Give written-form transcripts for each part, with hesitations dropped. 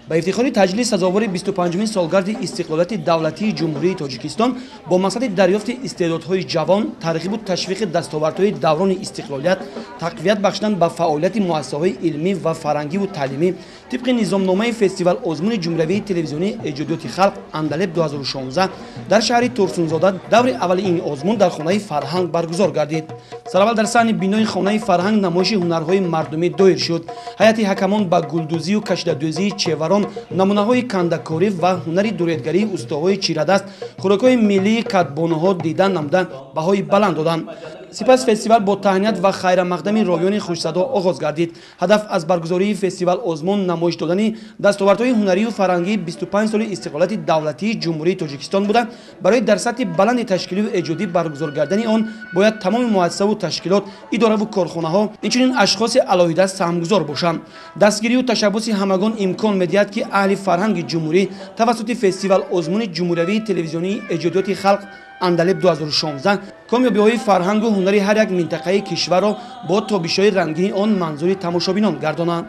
با افتخار تجلیل سزاوار 25مین سالگرد استقلالیت دولتی جمهوری تاجیکستان با مقصد دریافت استعدادهای جوان، ترغیب و تشویق دستاوردهای دوران استقلالیت، تقویت بخشیدن به فعالیت مؤسسه‌های علمی و فرهنگی و تعلیمی طبق نظامنامه فستیوال آزمون جمهوری تلویزیونی ایجادات خلق اندلب 2016 در شهر ترسونزاده دور اول این آزمون در خانه فرهنگ برگزار گردید. سراول در صحن بینای خانه فرهنگ نمایش هنرهای مردمی دایر شد. هیئت حکمان با گلدوزی و کشیده‌دوزی چهوران، نمونه‌های کنده‌کاری و هنری دوریدگری استادهای چیره‌دست، خوراک‌های ملی کدبانوها دیدن نموده بهای بلند دادند. سپس فستیوال با تهنیت و خیر مقدم رایان خوش‌صدا آغاز گردید. هدف از برگزاری فستیوال آزمون نمایش دادن دستاوردهای هنری و فرهنگی 25 سال استقلالیت دولتی جمهوری تاجیکستان بوده. برای در سطح بلند تشکیلی و ایجادی برگزار کردن آن باید تمام مؤسسات و تشکیلات، اداره و کارخانه‌ها اینچنین اشخاص علاوه سهمگزار باشند. دستگیری و تشبث همگان امکان می‌دهد که اهل فرهنگ جمهوری توسط فستیوال آزمون جمهوری تلویزیونی ایجادات خلق اندلب 2016 کامیابی‌های فرهنگ و هنری هر یک منطقه کشور را با تابش‌های رنگین آن منظور تماشابینان گردانند.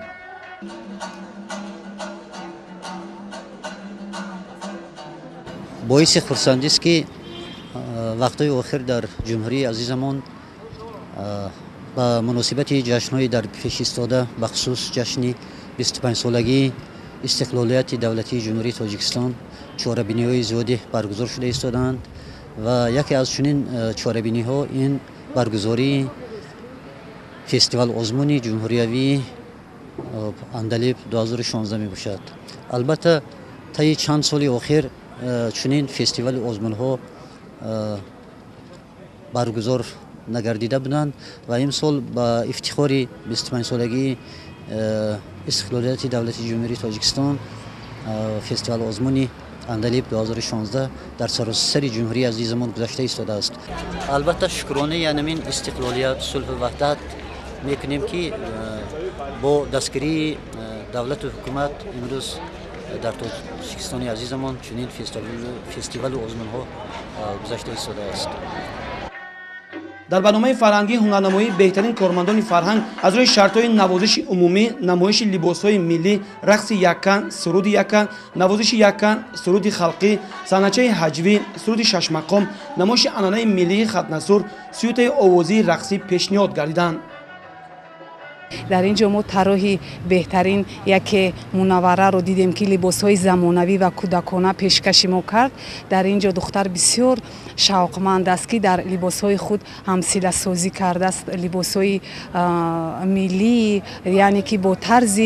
باعث خرسندی است که وقت‌های آخر در جمهوری عزیزمان با مناسبت جشن‌های در پیش ایستاده بخصوص جشن 25 سالگی استقلالیت دولتی جمهوری تاجیکستان چهاره‌بینی‌های زیادی برگزار شده ایستادند و یکی از چنین چهاره‌بینی‌ها این برگزاری فستیوال آزمون جمهوری اندلب 2016 می باشد. البته طی چند سال اخیر چنین فستیوال آزمون‌ها برگزار نگردیده بودند و امسال با افتخار 25 سالگی استقلالیت دولتی جمهوری تاجیکستان فستیوال آزمون اندلب 2016 در سراسر جمهوری عزیزمان گذشته ایستاده است. البته شکرانه یعنی استقلالیت صلح و وحدت میکنیم که با دستگیری دولت و حکومت امروز در تاجیکستان عزیزمان چنین فستیوال آزمون ها گذشته ایستاده است. در برنامه فرهنگی هنرنمایی بهترین کارمندان فرهنگ از روی شرط‌های نوازش عمومی، نمایش لباس‌های ملی، رقص یکن، سرود یکن، نوازش یکن، سرود خلقی، صحنه‌چه هجوی، سرود شش مقام، نمایش عنعنه ملی ختنسور، سیوت آوازی رقصی پیشنهاد گردیدند. در اینجا ما طراحی بهترین یک منوره رو دیدیم که لباس‌های زمانوی و کودکانه پیشکش ما کرد. در اینجا دختر بسیار شوقمند است که در لباس‌های خود همسیله سازی کرده است، لباس‌های ملی یعنی که با طرز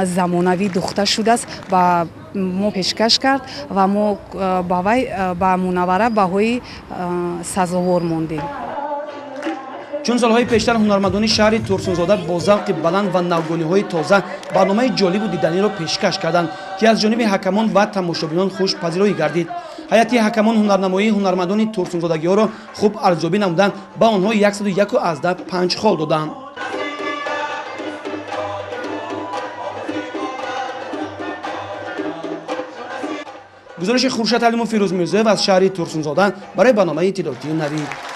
زمانوی دوخته شده است و ما پیشکش کرد و ما با منوره بهای سزاوار ماندیم. چون سالهای پیشتر هنرمندان شهر ترسونزاده با ذوق بلند و نوگانی‌های تازه برنامه جالب و دیدنی را پیشکش کردند که از جانب حکمان و تماشابینان خوش پذیرایی گردید. هیئت حکمان هنرنمایی هنرمندان ترسونزادگی‌ها را خوب ارزیابی نمودند، با آنها 101/5 خال دادند. گزارش خورشید علیمو فیروز میرزاєв از شهر ترسونزاده برای برنامه اطلاعاتی نوید.